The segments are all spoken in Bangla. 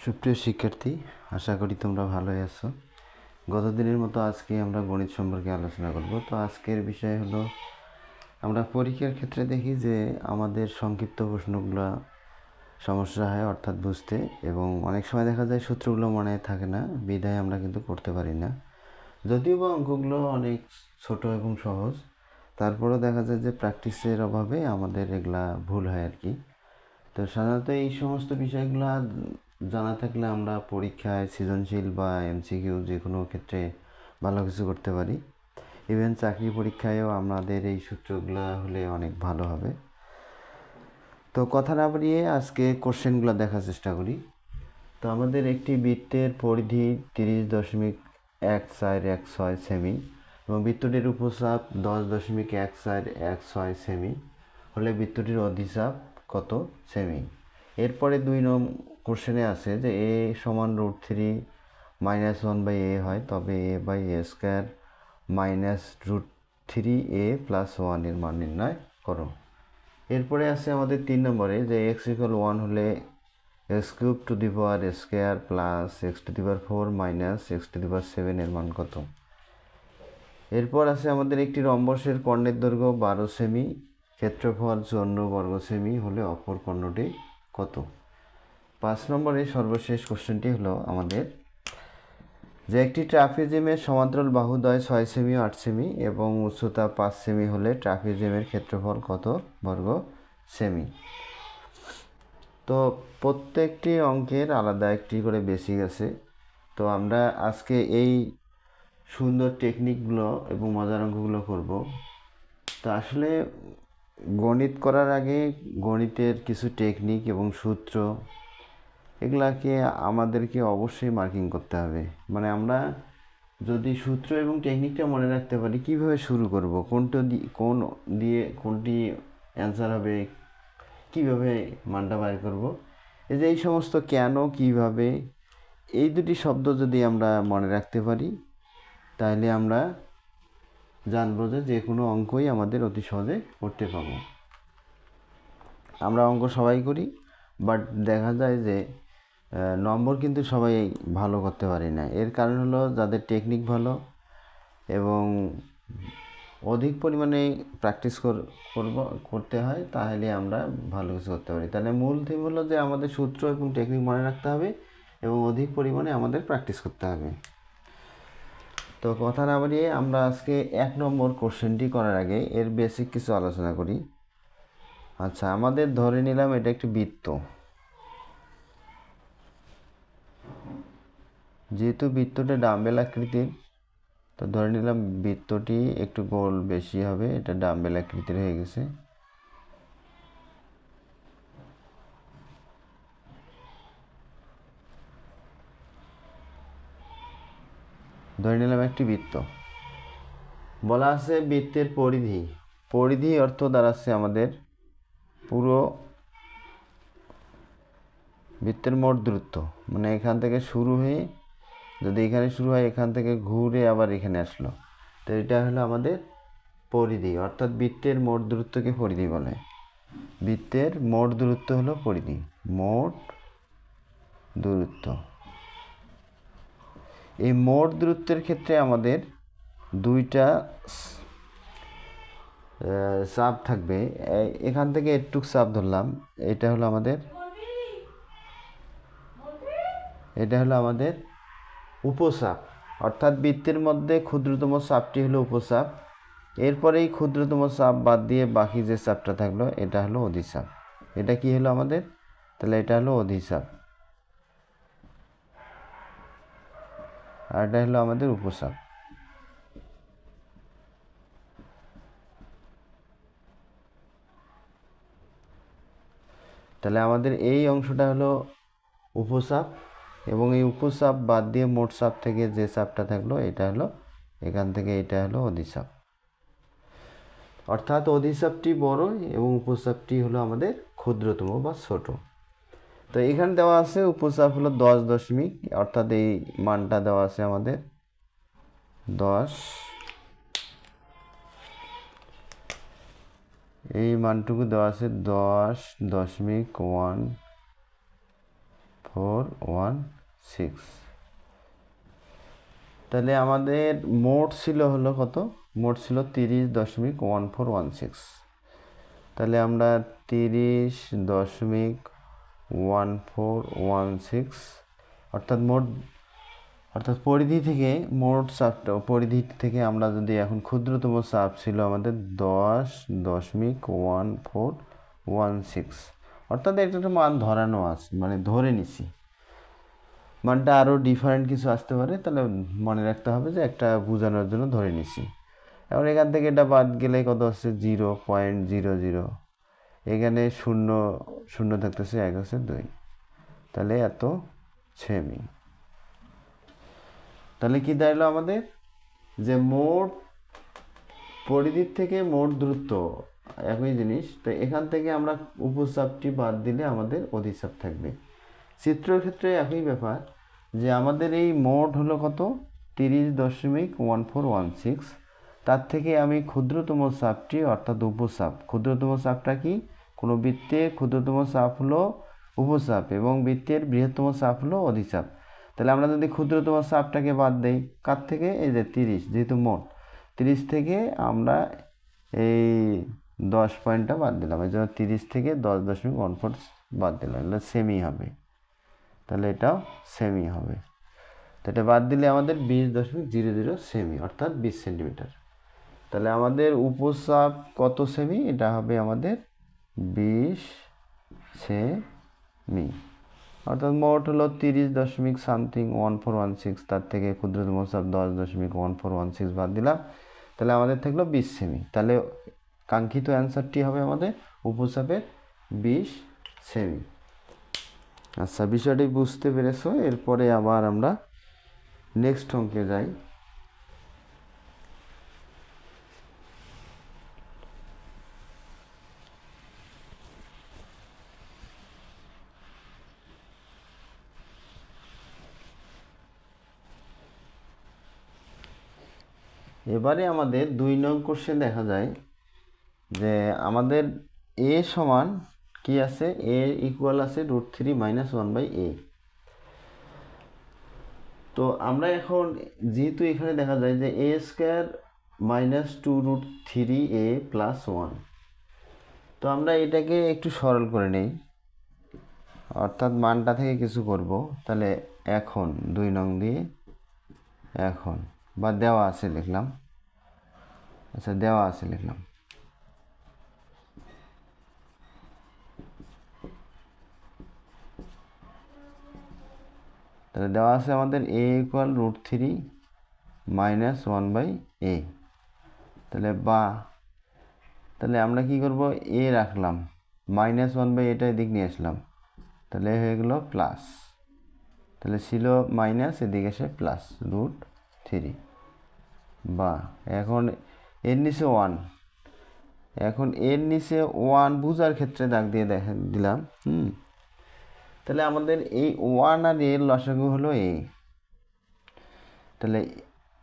সুপ্রিয় শিক্ষার্থী, আশা করি তোমরা ভালোই আছো। গত দিনের মতো আজকে আমরা গণিত সম্পর্কে আলোচনা করব। তো আজকের বিষয় হলো, আমরা পরীক্ষার ক্ষেত্রে দেখি যে আমাদের সংক্ষিপ্ত প্রশ্নগুলো সমস্যা হয় অর্থাৎ বুঝতে, এবং অনেক সময় দেখা যায় সূত্রগুলো মনে থাকে না, বিধায় আমরা কিন্তু করতে পারি না। যদিও বা অঙ্কগুলো অনেক ছোট এবং সহজ, তারপরেও দেখা যায় যে প্র্যাকটিসের অভাবে আমাদের এগুলা ভুল হয় আর কি। তো সাধারণত এই সমস্ত বিষয়গুলো জানা থাকলে আমরা পরীক্ষায় সৃজনশীল বা এমসিকিউ যে কোনো ক্ষেত্রে ভালো কিছু করতে পারি। ইভেন চাকরি পরীক্ষায়ও আমাদের এই সূত্রগুলো হলে অনেক ভালো হবে। তো কথা না বাড়িয়ে আজকে কোশ্চেনগুলো দেখার চেষ্টা করি। তো আমাদের একটি বৃত্তের পরিধি 30.1416 সেমি এবং বৃত্তটির উপচাপ 10.1416 সেমি হলে বৃত্তটির অধিচাপ কত সেমি। এরপরে 2 নং কোশ্চেনে আছে যে a সমান √3 - 1/a হয়, তবে a/a² -√3a + 1 এর মান নির্ণয় করো। এরপরে আছে আমাদের 3 নম্বরে যে x = 1 হলে x³ plus x⁴ minus x⁴ এর মান কত। এরপর আছে আমাদের একটি রম্বসের কর্ণের দৈর্ঘ্য 12 সেমি, ক্ষেত্রফল 54 বর্গ সেমি হলে অপর কর্ণটি কত। 5 নম্বরে সর্বশেষ কোশ্চেনটি হলো আমাদের যে একটি ট্রাপিজিয়ামের সমান্তরাল বাহুদ্বয় 6 সেমি 8 সেমি এবং উচ্চতা 5 সেমি হলে ট্রাপিজিয়ামের ক্ষেত্রফল কত বর্গ সেমি। তো প্রত্যেকটি অঙ্কের আলাদা একটি করে বেসিক আছে। তো আমরা আজকে এই সুন্দর টেকনিকগুলো এবং মজার অঙ্কগুলো করব। তো আসলে গণিত করার আগে গণিতের কিছু টেকনিক এবং সূত্র এগুলাকে আমাদেরকে অবশ্যই মার্কিং করতে হবে। মানে আমরা যদি সূত্র এবং টেকনিকটা মনে রাখতে পারি, কীভাবে শুরু করব, কোন দিয়ে কোনটি অ্যান্সার হবে, কীভাবে মানটা বাইর করব, এই যে এই সমস্ত কেন, কিভাবে, এই দুটি শব্দ যদি আমরা মনে রাখতে পারি, তাহলে আমরা জানবো যে কোনো অঙ্কই আমাদের অতি সহজে করতে পারবো। আমরা অঙ্ক সবাই করি, বাট দেখা যায় যে নম্বর কিন্তু সবাই ভালো করতে পারি না। এর কারণ হলো যাদের টেকনিক ভালো এবং অধিক পরিমাণে প্র্যাকটিস করতে হয়, তাহলে আমরা ভালো কিছু করতে পারি। তাহলে মূল থিম হলো যে আমাদের সূত্র এবং টেকনিক মনে রাখতে হবে এবং অধিক পরিমাণে আমাদের প্র্যাকটিস করতে হবে। তো কথা না বাড়িয়ে আমরা আজকে 1 নম্বর কোশ্চেনটি করার আগে এর বেসিক কিছু আলোচনা করি। আচ্ছা, আমাদের ধরে নিলাম এটা একটি বৃত্ত। যেহেতু বৃত্তটা ডাম্বেল আকৃতির, তো ধরে নিলাম বৃত্তটি একটু গোল বেশি হবে, এটা ডাম্বেল আকৃতির হয়ে গেছে। ধরে নিলাম একটি বৃত্ত, বলা আছে বৃত্তের পরিধি অর্থ দাঁড়াচ্ছে আমাদের পুরো বৃত্তের মোট দূরত্ব, মানে এখান থেকে শুরু হয়ে যদি এখানে শুরু হয়, এখান থেকে ঘুরে আবার এখানে আসলো, তো এটা হলো আমাদের পরিধি, অর্থাৎ বৃত্তের মোট দূরত্বকে পরিধি বলে। বৃত্তের মোট দূরত্ব হলো পরিধি, মোট দূরত্ব। এই মোট দূরত্বের ক্ষেত্রে আমাদের দুইটা চাপ থাকবে। এখান থেকে একটুক চাপ ধরলাম, এটা হলো আমাদের উপচাপ, অর্থাৎ বৃত্তের মধ্যে ক্ষুদ্রতম চাপটি হলো উপচাপ। এরপরে এই ক্ষুদ্রতম চাপ বাদ দিয়ে বাকি যে চাপটা থাকলো এটা হলো অধিচাপ। এটা কি হলো আমাদের, তাহলে এটা হলো অধিচাপ আর এটা হলো আমাদের উপচাপ। তাহলে আমাদের এই অংশটা হলো উপচাপ এবং এই উপচাপ বাদ দিয়ে মোট চাপ থেকে যে চাপটা থাকলো এটা হলো, এখান থেকে এটা হলো অধিচাপ, অর্থাৎ অধিচাপটি বড় এবং উপচাপটি হলো আমাদের ক্ষুদ্রতম বা ছোট। তো এখানে দেওয়া আছে উপচাপ হলো 10 অর্থাৎ এই মানটা দেওয়া আছে আমাদের 10, এই মানটুকু দেওয়া আছে 10.15 1416। তাহলে আমাদের মোট ছিল হলো কত? মোট ছিল 30.1416। তাহলে আমরা 30.1416 অর্থাৎ পরিধি থেকে মোট চাপটা, পরিধি থেকে আমরা যদি এখন ক্ষুদ্রতম চাপ ছিল আমাদের 10.1416, অর্থাৎ একটা মান ধরানো আছে, মানে ধরে নিছি। মানটা আরও ডিফারেন্ট কিছু আসতে পারে, তাহলে মনে রাখতে হবে যে একটা বোঝানোর জন্য ধরে নিছি। এখন এখান থেকে এটা বাদ গেলে কত হচ্ছে? 0.00। এখানে শূন্য শূন্য থাকতেছে, 1 হচ্ছে 2, তাহলে এত সেমি। তাহলে কি দাঁড়ালো আমাদের? যে মোট পরিধির থেকে মোট দূরত্ব একই জিনিস, তো এখান থেকে আমরা উপচাপটি বাদ দিলে আমাদের অধিচাপ থাকবে। চিত্রের ক্ষেত্রে একই ব্যাপার, যে আমাদের এই মোট হলো কত? 30.1416। তার থেকে আমি ক্ষুদ্রতম চাপটি অর্থাৎ উপচাপ, ক্ষুদ্রতম চাপটা কি? কোনো বৃত্তের ক্ষুদ্রতম চাপ হলো উপচাপ এবং বৃত্তের বৃহত্তম চাপ হলো অধিচাপ। তাহলে আমরা যদি ক্ষুদ্রতম চাপটাকে বাদ দেই, কার থেকে? এই যে 30, যেহেতু মোট 30 থেকে আমরা এই 10 পয়েন্টটা বাদ দিলাম, এই জন্য 30 থেকে 10.14 বাদ দিলাম, এটা সেমি হবে। তাহলে এটাও সেমি হবে। তো এটা বাদ দিলে আমাদের 20.00 সেমি, অর্থাৎ 20 সেন্টিমিটার। তাহলে আমাদের উপচাপ কত সেমি? এটা হবে আমাদের 20 সেমি। অর্থাৎ মোট হলো 30.1416, তার থেকে ক্ষুদ্রতম চাপ 10.1416 বাদ দিলাম, তাহলে আমাদের থাকলো 20 সেমি। তাহলে কাঙ্ক্ষিত অ্যান্সারটি হবে আমাদের উপচাপের 20 সেমি। আচ্ছা, বিষয়টি বুঝতে পেরেছো? এরপরে আবার আমরা নেক্সট অঙ্কে যাই। এবারে আমাদের 2 নং কোশ্চেন দেখা যায় যে আমাদের এ সমান কি আছে? এ ইকুয়াল আছে √3 - 1/a। তো আমরা এখন যেহেতু এখানে দেখা যায় যে a² - 2√3a + 1, তো আমরা এটাকে একটু সরল করে নেই, অর্থাৎ মানটা থেকে কিছু করব। তাহলে এখন 2 নং দিয়ে এখন বা দেওয়া আছে লিখলাম। আচ্ছা, দেওয়া আছে লিখলাম। তাহলে দেওয়া আছে আমাদের a = √3 - 1/a। তাহলে তাহলে আমরা কি করব? a রাখলাম, -1/a এদিক নিয়ে আসলাম, তাহলে হয়ে গেল প্লাস। তাহলে ছিল মাইনাস, এদিকে এসে প্লাস √3, বা এখন এর নিচে 1, এখন এর নিচে 1 বোঝার ক্ষেত্রে দাগ দিয়ে দিলাম। তাহলে আমাদের এই 1 আর এর লসাগু হলো a। তাহলে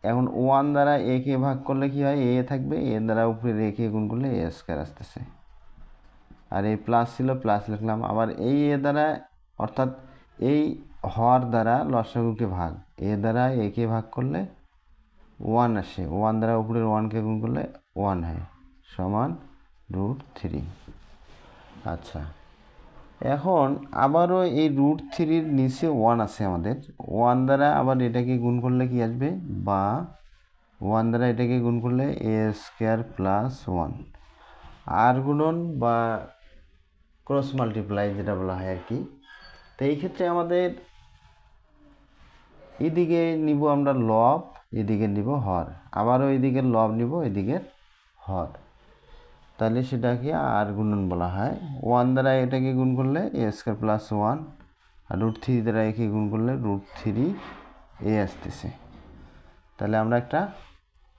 এখন 1 দ্বারা a কে ভাগ করলে কি হয়? a থাকবে, a দ্বারা উপরে a কে গুণ করলে a² আসতেছে, আর এই প্লাস ছিল, প্লাস লিখলাম। আবার এই a দ্বারা, অর্থাৎ এই হর দ্বারা লসাগুকে ভাগ, a দ্বারা a কে ভাগ করলে 1 আসে, 1 দ্বারা উপরের 1 কে গুণ করলে 1 হয়, সমান √3। আচ্ছা, এখন আবারও এই √3-র নিচে 1 আছে আমাদের, 1 দ্বারা আবার এটাকে গুণ করলে কি আসবে? বা 1 দ্বারা এটাকে গুণ করলে a² + 1, আর গুণন বা ক্রস মাল্টিপ্লাই যেটা বলা হয় আর কি। তো এই ক্ষেত্রে আমাদের এদিকে নিব আমরা লব, এদিকে নিব হর, আবারও এদিকের লব নিব, এদিকের হর, তাহলে সেটাকে আর গুণন বলা হয়। 1 দ্বারা এটাকে গুণ করলে a² + 1, আর √3 দ্বারা একে গুণ করলে √3a আসতেছে। তাহলে আমরা একটা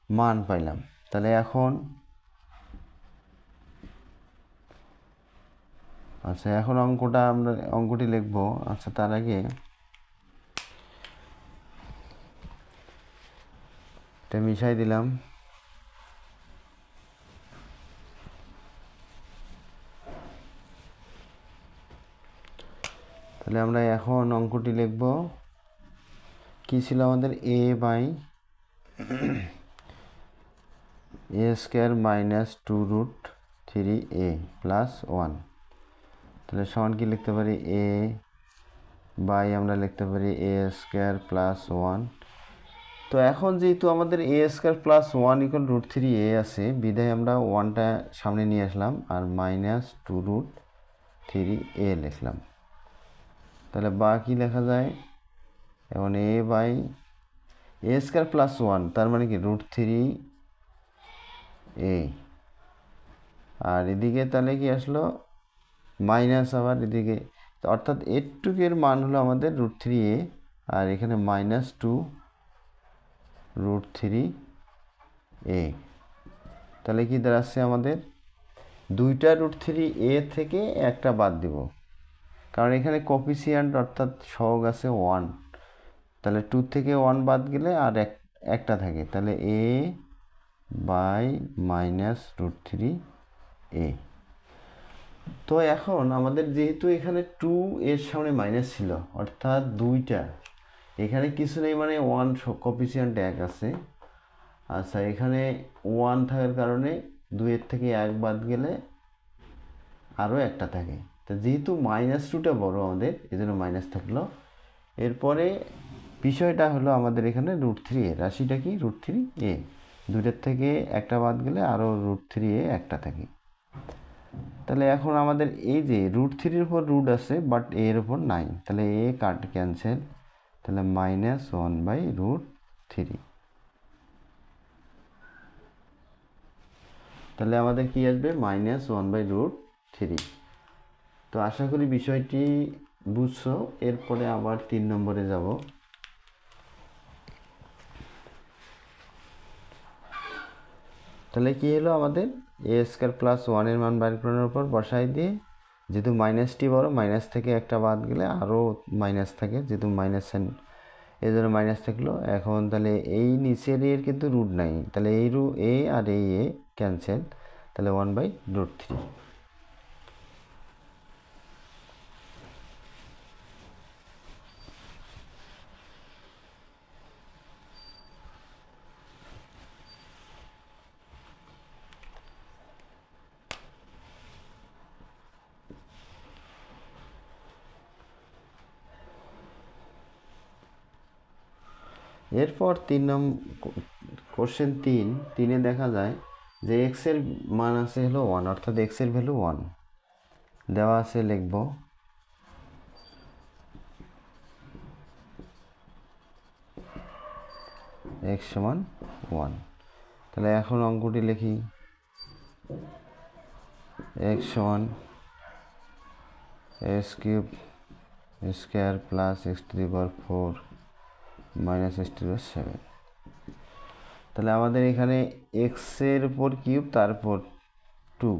মান পাইলাম। তাহলে এখন আচ্ছা, এখন আমরা অঙ্কটি লিখব। আচ্ছা, তার আগে এটা মিশাই দিলাম। তাহলে আমরা এখন অঙ্কটি লিখব, কি ছিল আমাদের a by a square minus 2√3a plus 1। তাহলে সমান কি লিখতে পারি, a বাই আমরা লিখতে পারি a স্কোয়ার প্লাস 1। তো এখন যেহেতু আমাদের a square plus 1 equal √3a আছে, বিধায় আমরা 1টা সামনে নিয়ে আসলাম আর মাইনাস 2√3a লিখলাম। তাহলে বা কি লেখা যায়, এখন a by a square plus 1 তার মানে কি √3a, আর এদিকে তাহলে কি আসলো মাইনাস, আবার এদিকে অর্থাৎ এর মান হলো আমাদের √3a আর এখানে মাইনাস 2√3a। তাহলে কি দাঁড়াচ্ছে আমাদের দুইটা √3a থেকে একটা বাদ দিব, কারণ এখানে কোফিসিয়েন্ট অর্থাৎ সহগ আছে 1, তাহলে 2 থেকে 1 বাদ গেলে আর একটা থাকে, তাহলে a বাই মাইনাস √3a। তো এখন আমাদের যেহেতু এখানে 2 এর সামনে মাইনাস ছিল অর্থাৎ দুইটা, এখানে কিছু নেই মানে 1 কোফিসিয়েন্ট 1 আছে। আচ্ছা, এখানে 1 থাকার কারণে 2 এর থেকে 1 বাদ গেলে আরও একটা থাকে, তো যেহেতু -2টা বড় আমাদের এজন্য মাইনাস থাকলো। এরপরে বিষয়টা হলো আমাদের এখানে √3a, রাশিটা কি √3a, দুইটার থেকে একটা বাদ গেলে আরও √3a একটা থাকে। তাহলে এখন আমাদের এই যে √3-এর উপর রুট আছে বাট এর উপর নাই, তাহলে এ কাট ক্যান্সেল, তাহলে -1/√3। তাহলে আমাদের কি আসবে -1/√3। তো আশা করি বিষয়টি বুঝছো। এরপরে আবার 3 নম্বরে যাব। তাহলে কি হলো আমাদের a স্কোয়ার প্লাস 1 এর মান বাইর করানোর উপর বসাই দিয়ে, যেহেতু মাইনাসটি বড় মাইনাস থেকে একটা বাদ গেলে আরও মাইনাস থাকে, যেহেতু মাইনাস সাইন এই জন্য মাইনাস থাকলো। এখন তাহলে এই নিচের এর কিন্তু রুট নাই, তাহলে এই এ আর এই এ ক্যান্সেল, তাহলে 1/√3। এরপর 3 নম্বর কোশ্চেন 3-এ দেখা যায় যে এক্স এর মান আছে হলো 1, অর্থাৎ এক্স এর ভ্যালু 1 দেওয়া আছে, লিখব x সমান 1। তাহলে এখন অঙ্কটি লিখি, x সমান x³ square plus x⁴ minus x⁷। তাহলে আমাদের এখানে এক্স এর উপর কিউব তারপর 2।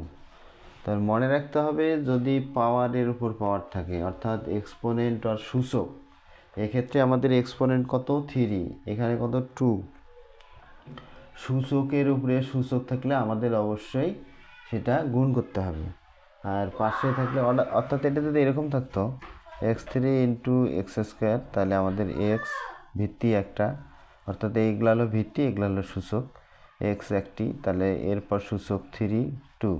তার মনে রাখতে হবে যদি পাওয়ারের উপর পাওয়ার থাকে অর্থাৎ এক্সপোনেন্ট আর সূচক, এক্ষেত্রে আমাদের এক্সপোনেন্ট কত 3, এখানে কত 2, সূচকের উপরে সূচক থাকলে আমাদের অবশ্যই সেটা গুণ করতে হবে। আর পাশে থাকলে অর্থাৎ এটা যদি এরকম থাকতো x3 × x², তাহলে আমাদের এক্স ভিত্তি একটা, অর্থাৎ এইগুলো হলো ভিত্তি, এগুলো হলো সূচক, এক্স একটি, তাহলে এরপর সূচক 3 2,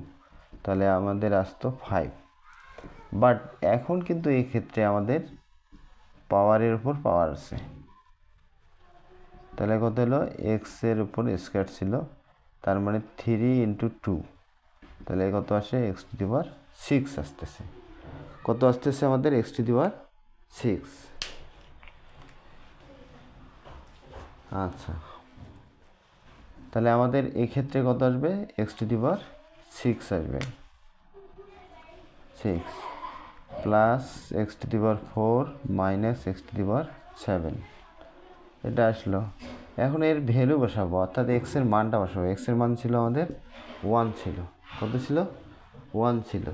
তাহলে আমাদের আসতো 5। বাট এখন কিন্তু এই ক্ষেত্রে আমাদের পাওয়ারের উপর পাওয়ার আছে, তাহলে কত হলো এক্সের উপর স্কোয়ার ছিল, তার মানে 3 × 2, তাহলে কত আসে x⁶ আসতেছে। কত আসতেছে আমাদের x⁶। আচ্ছা, তাহলে আমাদের এক্ষেত্রে কত আসবে x⁶ আসবে 6 প্লাস x⁴ মাইনাস x⁷, এটা আসলো। এখন এর ভ্যালু বসাবো, অর্থাৎ এক্স এর মানটা বসাবো। এক্স এর মান ছিল আমাদের 1 ছিল, কত ছিল 1 ছিল,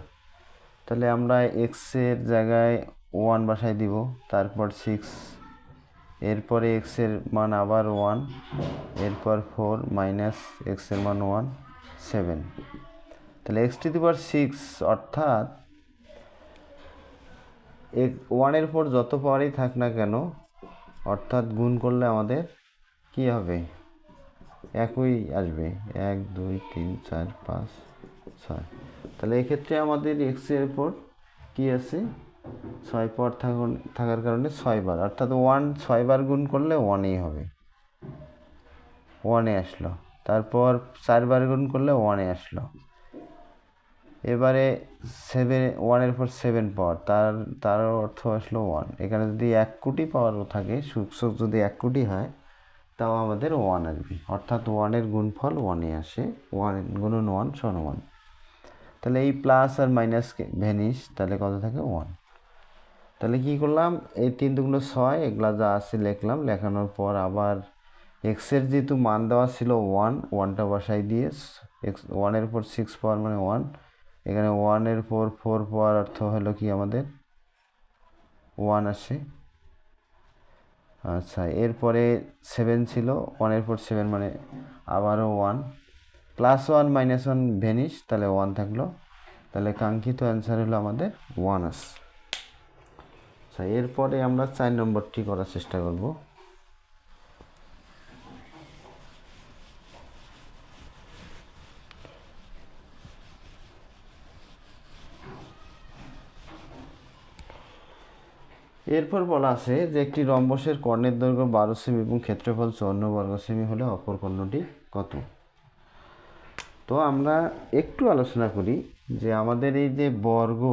তাহলে আমরা এক্সের জায়গায় 1 বসাই দিব, তারপর 6, এরপরে এক্সের মান আবার 1, এরপর 4 মাইনাস এক্সের মান 1 7, তাহলে x⁶ অর্থাৎ ওয়ানের পর যত পাওয়ারই থাক না কেন, অর্থাৎ গুণ করলে আমাদের কি হবে, একই আসবে, 1 2 3 4 5 6। তাহলে এক্ষেত্রে আমাদের এক্সের উপর কি আছে, 6 পাওয়ার থাকার কারণে 6 বার, অর্থাৎ 1 6 বার গুণ করলে 1ই হবে, 1এ আসলো। তারপর 4 বার গুণ করলে 1এ আসলো। এবারে 1-এর পর 7 পাওয়ার, তার অর্থ আসলো 1। এখানে যদি 1 কোটি পাওয়ারও থাকে, সূচক যদি 1 কোটি হয়, তাও আমাদের 1 আসবে, অর্থাৎ 1-এর গুণফল 1-এ আসে। 1 গুণন 1 সমান 1। তাহলে এই প্লাস আর মাইনাস ভ্যানিশ, তাহলে কত থাকে 1। তাহলে কি করলাম, এই 3 দুগুণ 6, এগুলা যা আছে লিখলাম, লেখানোর পর আবার এক্সের যেহেতু মান দেওয়া ছিল 1টা বসাই দিয়ে, 1-এর উপর 6 পাওয়ার মানে 1, এখানে 1-এর উপর 4 পাওয়ার অর্থ হলো কি আমাদের 1 আসে। আচ্ছা, এরপরে 7 ছিল, 1-এর উপর 7 মানে আবারও 1, প্লাস 1 মাইনাস 1 ভ্যানিশ, তাহলে 1 থাকলো। তাহলে কাঙ্ক্ষিত অ্যান্সার হলো আমাদের 1 আসে। আচ্ছা, এরপরে আমরা 4 নম্বরটি করার চেষ্টা করব। এরপর বলা আছে যে একটি রম্বসের কর্ণের দৈর্ঘ্য 12 সেমি এবং ক্ষেত্রফল 54 বর্গ সেমি হলে অপর কর্ণটি কত। তো আমরা একটু আলোচনা করি যে আমাদের এই যে বর্গ,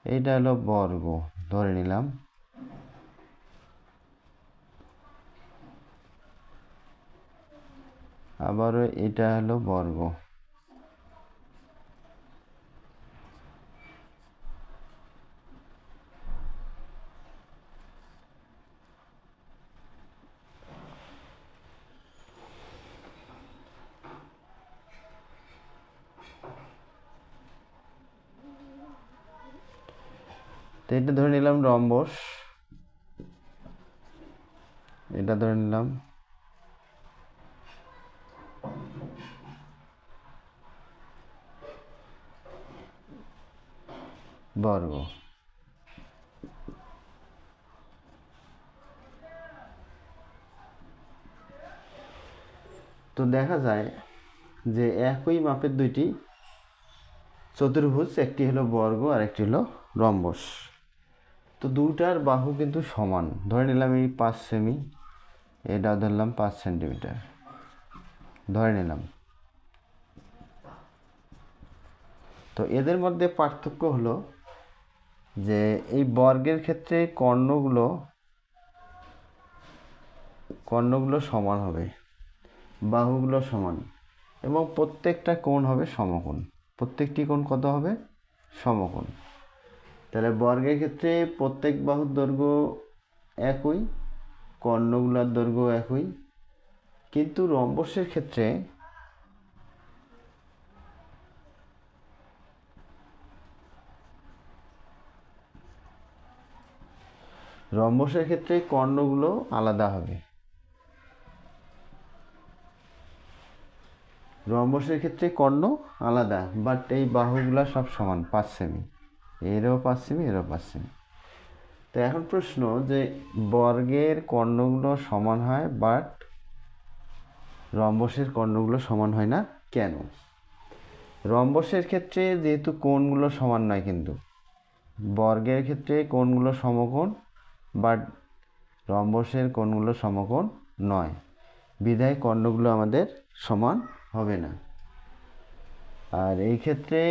এইটা হলো বর্গ ধরে নিলাম, আবারও এটা হলো বর্গ। তো এটা ধরে নিলাম রম্বস, এটা ধরে নিলাম বর্গ। তো দেখা যায় যে একই মাপের দুইটি চতুর্ভুজ, একটি হলো বর্গ আর একটি হলো রম্বস। তো দুটার বাহু কিন্তু সমান, ধরে নিলাম এই 5 সেমি, এটা ধরলাম 5 সেন্টিমিটার ধরে নিলাম। তো এদের মধ্যে পার্থক্য হলো যে এই বর্গের ক্ষেত্রে কর্ণগুলো সমান হবে, বাহুগুলো সমান, এবং প্রত্যেকটা কোণ হবে সমকোণ। প্রত্যেকটি কোণ কত হবে, সমকোণ। তাহলে বর্গের ক্ষেত্রে প্রত্যেক বাহুর দৈর্ঘ্য একই, কর্ণগুলোর দৈর্ঘ্য একই, কিন্তু রম্বসের ক্ষেত্রে কর্ণগুলো আলাদা হবে। রম্বসের ক্ষেত্রে কর্ণ আলাদা, বাট এই বাহুগুলো সব সমান, 5 সেমি, এরও 5 সেমি, এরও 5 সেমি। তো এখন প্রশ্ন যে বর্গের কর্ণগুলো সমান হয়, বাট রম্বসের কর্ণগুলো সমান হয় না কেন। রম্বসের ক্ষেত্রে যেহেতু কোণগুলো সমান নয়, কিন্তু বর্গের ক্ষেত্রে কোণগুলো সমকোণ, বাট রম্বসের কোণগুলো সমকোণ নয়, বিধায় কর্ণগুলো আমাদের সমান হবে না। আর এই ক্ষেত্রে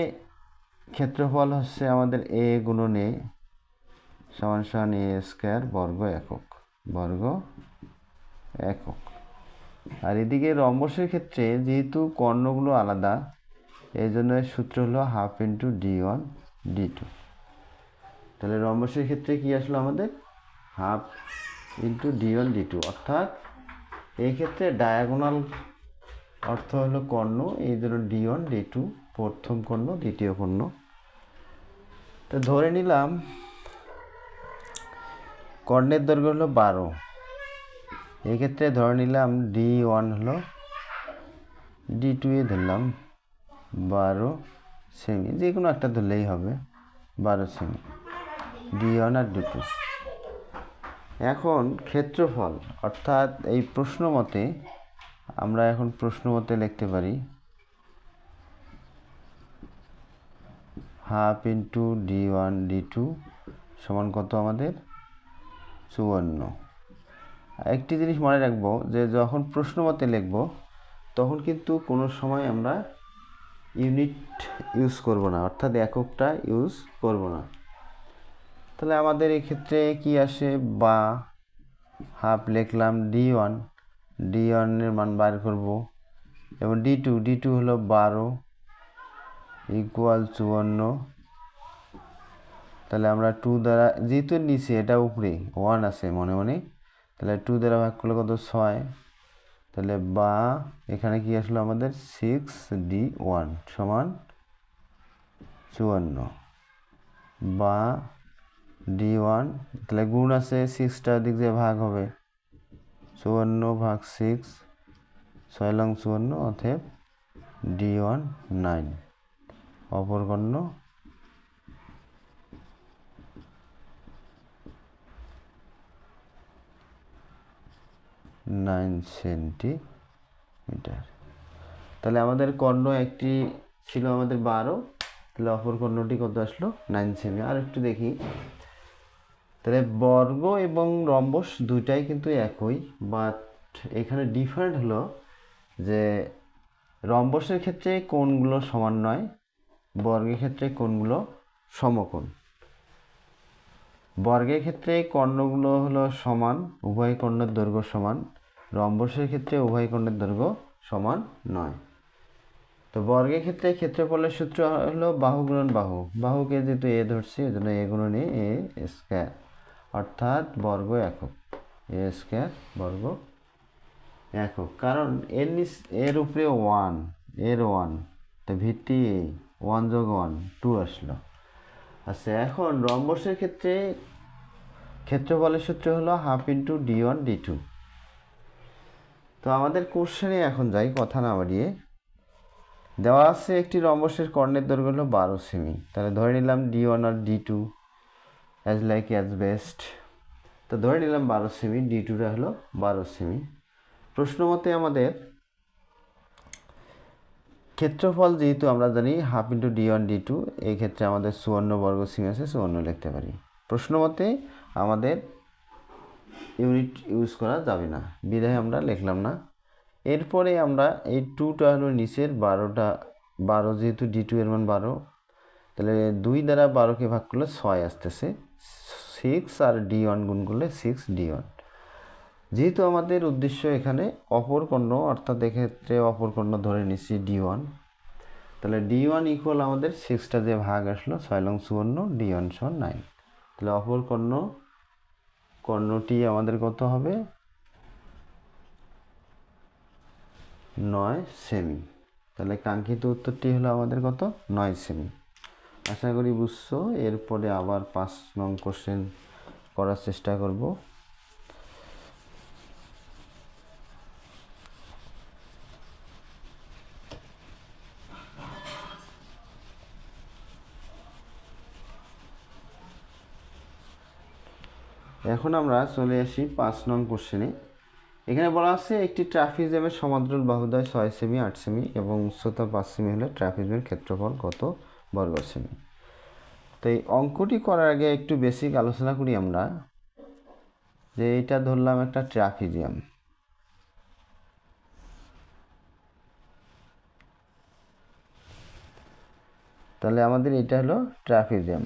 ক্ষেত্রফল হচ্ছে আমাদের a গুণন a সমান সমান a স্কয়ার বর্গ একক। আর এদিকে রম্বসের ক্ষেত্রে যেহেতু কর্ণগুলো আলাদা, এই জন্য সূত্র হলো হাফ ইন্টু d1 d2। তাহলে রম্বসের ক্ষেত্রে কি আসলো আমাদের, হাফ ইন্টু d1 d2, অর্থাৎ এই ক্ষেত্রে ডায়াগোনাল অর্থ হলো কর্ণ, এই জন্য d1 d2 প্রথম কর্ণ, দ্বিতীয় কর্ণ। তো ধরে নিলাম কর্ণের দৈর্ঘ্য হলো 12, এই ক্ষেত্রে ধরে নিলাম d1 হলো, d2 এ ধরলাম 12 সেমি, যে কোনো একটা ধরলেই হবে। 12 সেমি, D1 আর D2। এখন ক্ষেত্রফল, অর্থাৎ এই প্রশ্ন মতে আমরা এখন প্রশ্ন মতে লিখতে পারি হাফ ইন্টু D1 D2 সমান কত আমাদের 54। একটি জিনিস মনে রাখবো যে যখন প্রশ্ন মতে লিখব তখন কিন্তু কোনো সময় আমরা ইউনিট ইউজ করব না, অর্থাৎ এককটা ইউজ করব না। তাহলে আমাদের এক্ষেত্রে কি আসে, বা হাফ লিখলাম D1 এর মান বাইর করব, এবং D2 হলো 12 ইকুয়াল 54। তাহলে আমরা 2 দ্বারা, যেহেতু নিচে এটা উপরে 1 আছে মনে মনে, তাহলে 2 দ্বারা ভাগ করলে কত 6। তাহলে বা এখানে কি আসলো আমাদের 6D1 সমান 54, বা D1 তাহলে গুণ আছে 6টা দিক দিয়ে ভাগ হবে, 54 ভাগ 6, 6 লং 54, অতএব D1 9, অপর কর্ণ 9 সেন্টিমিটার। তাহলে আমাদের কর্ণ একটি ছিল আমাদের 12, তাহলে অপর কর্ণটি কত আসলো 9 সেমি। আর একটু দেখি, তাহলে বর্গ এবং রম্বস দুইটাই কিন্তু একই, বাট এখানে ডিফারেন্ট হলো যে রম্বসের ক্ষেত্রে কোণগুলো সমান নয়, বর্গের ক্ষেত্রে কোণগুলো সমকোণ। বর্গের ক্ষেত্রে কর্ণগুলো হলো সমান, উভয় কর্ণের দৈর্ঘ্য সমান। রম্বসের ক্ষেত্রে উভয় কর্ণের দৈর্ঘ্য সমান নয়। তো বর্গের ক্ষেত্রে ক্ষেত্রফলের সূত্র হলো বাহু গুণন বাহু, বাহুকে যেহেতু এ ধরছি এই জন্য এ গুণন এ স্কয়ার, অর্থাৎ বর্গ একক, এ স্কয়ার বর্গ একক। কারণ এর উপরে 1, এর 1, তো ভিত্তি 1 যোগ 1 2 আসলো। আচ্ছা, এখন রম্বসের ক্ষেত্রে ক্ষেত্রফলের সূত্র হলো হাফ ইন্টু D1 D2। তো আমাদের কোশ্চেনে এখন যাই, কথা না বাড়িয়ে। দেওয়া আছে একটি রম্বসের কর্ণের দৈর্ঘ্য হলো 12 সেমি। তাহলে ধরে নিলাম D1 আর D2 as like as best. তো ধরে নিলাম 12 সেমি, D2টা হলো 12 সেমি। প্রশ্ন মতে আমাদের ক্ষেত্রফল যেহেতু আমরা জানি হাফ ইন্টু D1 D2, এই ক্ষেত্রে আমাদের 54 বর্গ সেমি আছে, 54 লিখতে পারি। প্রশ্ন মতে আমাদের ইউনিট ইউজ করা যাবে না, বিধায় আমরা লিখলাম না। এরপরে আমরা এই 2টা হলো নিচের, 12 যেহেতু D2 এর মান 12, তাহলে 2 দ্বারা 12কে ভাগ করলে 6 আসতেছে, 6 আর D1 গুণ করলে 6D1। যেহেতু আমাদের উদ্দেশ্য এখানে অপর কর্ণ, অর্থাৎ এক্ষেত্রে অপর কর্ণ ধরে নিচ্ছি D1, তাহলে D1 ইকুয়াল আমাদের 6টা যে ভাগ আসলো 6 লং 54, D1 সমান 9। তাহলে অপর কর্ণটি আমাদের কত হবে 9 সেমি। তাহলে কাঙ্ক্ষিত উত্তরটি হলো আমাদের কত 9 সেমি। আশা করি বুঝছো। এরপরে আবার 5 নং কোশ্চেন করার চেষ্টা করব। এখন আমরা চলে আসি 5 নং কোশ্চেনে। এখানে বলা আছে একটি ট্রাপিজমের সমান্তরাল বাহুদ্বয় 6 সেমি 8 সেমি এবং উচ্চতা 5 সেমি হলে ট্রাপিজমের ক্ষেত্রফল কত বর্গ সেমি। তো এই অঙ্কটি করার আগে একটু বেসিক আলোচনা করি আমরা, যে এটা ধরলাম একটা ট্রাপিজিয়াম। তাহলে আমাদের এটা হলো ট্রাপিজিয়াম।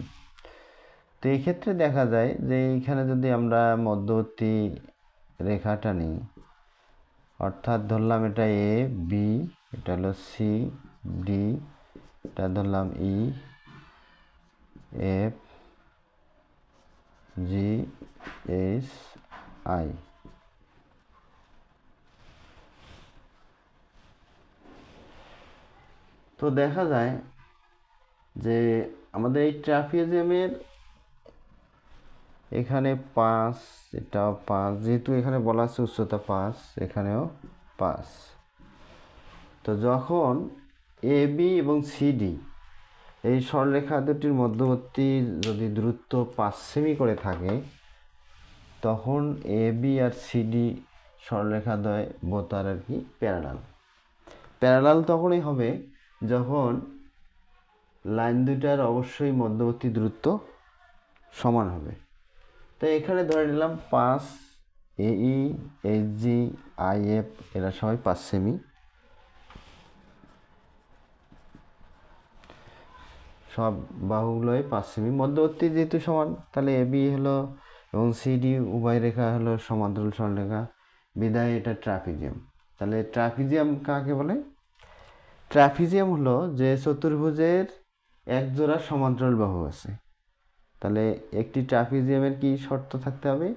তো এই ক্ষেত্রে দেখা যায় যে এইখানে যদি আমরা মধ্যবর্তী রেখাটা নিই, অর্থাৎ ধরলাম এটা এ বি, এটা হলো সি ডি, এটা ধরলাম E F G H I. তো দেখা যায় যে আমাদের এই ট্রাপিজিয়ামের এখানে 5, এটাও 5, যেহেতু এখানে বলা আছে উচ্চতা 5, এখানেও 5। তো যখন এ বি এবং সিডি এই সরলরেখা দুটির মধ্যবর্তী যদি দূরত্ব 5 সেমি করে থাকে তখন এ বি আর সিডি সরলরেখা দ্বয় বোথ আর কি প্যারালাল তখনই হবে যখন লাইন দুটার অবশ্যই মধ্যবর্তী দূরত্ব সমান হবে। তো এখানে ধরে নিলাম 5 এই এইচজি আইএফ এরা সবাই 5 সেমি, সব বাহুগুলোই 5 সেমি, মধ্যবর্তী যেহেতু সমান তাহলে এবি হলো এবং সিডি উভয় রেখা হলো সমান্তরাল সরলরেখা, বিধায় এটা ট্রাপিজিয়াম। তাহলে ট্রাপিজিয়াম কাকে বলে? ট্রাপিজিয়াম হলো যে চতুর্ভুজের এক জোড়া সমান্তরাল বাহু আছে। তাহলে একটি ট্রাপিজিয়ামের কি শর্ত থাকতে হবে?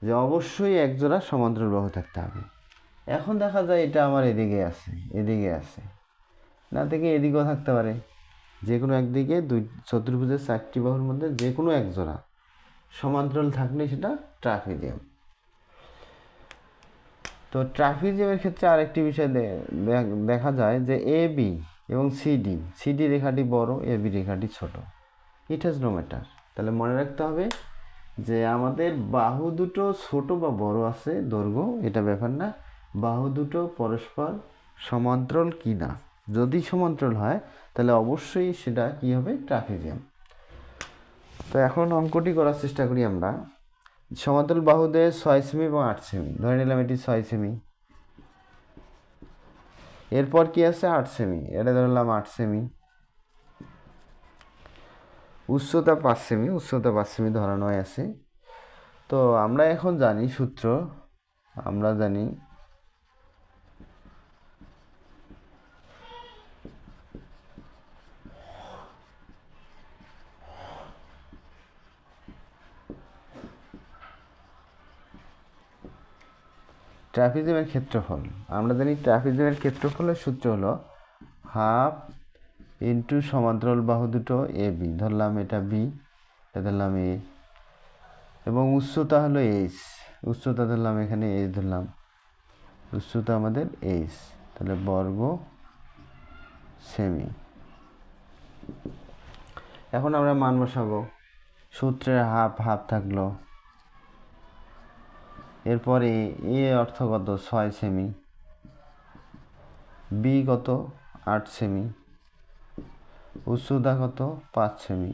যে অবশ্যই এক জোড়া সমান্তরাল বাহু থাকতে হবে। এখন দেখা যায় এটা আমার এদিকে আছে, না থেকে এদিকেও থাকতে পারে, যে কোনো একদিকে দুই চতুর্ভুজের 4টি বাহুর মধ্যে যে কোনো এক জোড়া সমান্তরাল থাকলে সেটা ট্রাপিজিয়াম। তো ট্রাপিজিয়ামের ক্ষেত্রে আরেকটি বিষয় দেখা যায় যে এ বি এবং সিডি রেখাটি বড়, এ বি রেখাটি ছোট। It has no matter. তাহলে মনে রাখতে হবে যে আমাদের বাহু দুটো ছোট বা বড় আছে দৈর্ঘ্য, এটা ব্যাপার না, বাহু দুটো পরস্পর সমান্তরাল কি না। যদি সমান্তরাল হয় তাহলে অবশ্যই সেটা কি হবে? ট্রাপিজিয়াম। তো এখন অঙ্কটি করার চেষ্টা করি আমরা। সমান্তরাল বাহুদের 6 সেমি এবং 8 সেমি, ধরে নিলাম এটি 6 সেমি। এরপর কি আছে? 8 সেমি, এটা ধরলাম 8 সেমি। উচ্চতা 5 সেমি ধরানো আছে। তো আমরা এখন জানি সূত্র, আমরা জানি ট্রাপিজিয়ামের ক্ষেত্রফল। আমরা জানি ট্রাপিজিয়ামের ক্ষেত্রফলের সূত্র হলো হাফ ইন্টু সমান্তরাল বাহু দুটো এ বি, ধরলাম এটা বি, এটা ধরলাম এ, এবং উচ্চতা হলো এইচ, উচ্চতা ধরলাম এখানে এইচ, ধরলাম উচ্চতা আমাদের এইচ, তাহলে বর্গ সেমি। এখন আমরা মান বসাবো। সূত্রের হাফ থাকলো, এরপরে এ অর্থ কত? 6 সেমি, বি কত? 8 সেমি, উচ্চতা কত? 5 সেমি।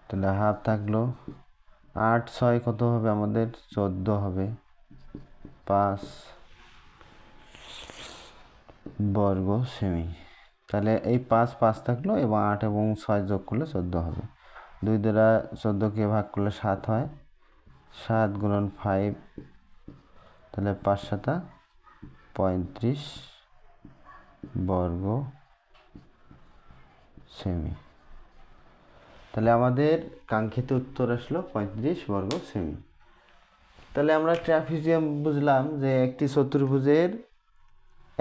তাহলে হাফ থাকলো, 8 6 কত হবে আমাদের? 14 হবে, 5 বর্গ সেমি। তাহলে এই 5 থাকলো এবং 8 এবং 6 যোগ করলে 14 হবে। 2 দ্বারা 14কে ভাগ করলে 7 হয়, 7 গুণন 5, তাহলে 5 7 35 বর্গ সেমি। তাহলে আমাদের কাঙ্ক্ষিত উত্তর আসলো 35 বর্গ সেমি। তাহলে আমরা ট্রাপিজিয়াম বুঝলাম যে একটি চতুর্ভুজের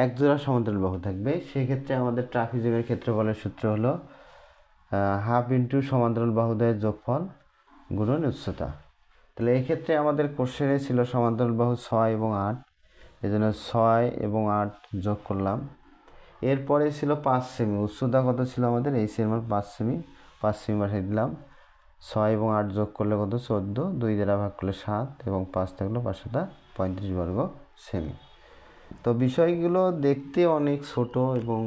এক জোড়া সমান্তরাল বাহু থাকবে। সেক্ষেত্রে আমাদের ট্রাপিজিয়ামের ক্ষেত্রফলের সূত্র হলো হাফ ইন্টু সমান্তরাল বাহুদ্বয়ের যোগফল গুণন উচ্চতা। তাহলে এক্ষেত্রে আমাদের কোশ্চেনে ছিল সমান্তরাল বাহু 6 এবং 8, এই জন্য 6 এবং 8 যোগ করলাম। এরপরে ছিল 5 সেমি, উচ্চতা কত ছিল আমাদের? এই সেমি 5 সেমি, 5 সেমি বসাই দিলাম। 6 এবং 8 যোগ করলে কত? 14, 2 দ্বারা ভাগ করলে 7 এবং 5 থাকলো 5 7 35 বর্গ সেমি। তো বিষয়গুলো দেখতে অনেক ছোট এবং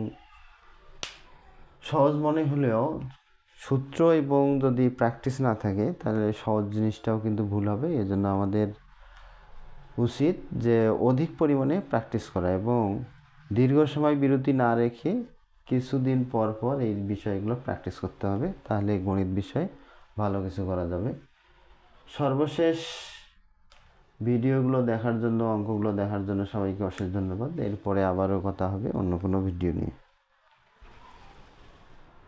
সহজ মনে হলেও সূত্র এবং যদি প্র্যাকটিস না থাকে তাহলে সহজ জিনিসটাও কিন্তু ভুল হবে। এজন্য আমাদের উচিত যে অধিক পরিমাণে প্র্যাকটিস করা এবং দীর্ঘ সময় বিরতি না রেখে কিছুদিন পর পর এই বিষয়গুলো প্র্যাকটিস করতে হবে, তাহলে গণিত বিষয়ে ভালো কিছু করা যাবে। সর্বশেষ ভিডিওগুলো দেখার জন্য, অঙ্কগুলো দেখার জন্য সবাইকে অশেষ ধন্যবাদ। এরপরে আবারও কথা হবে অন্য কোনো ভিডিও নিয়ে।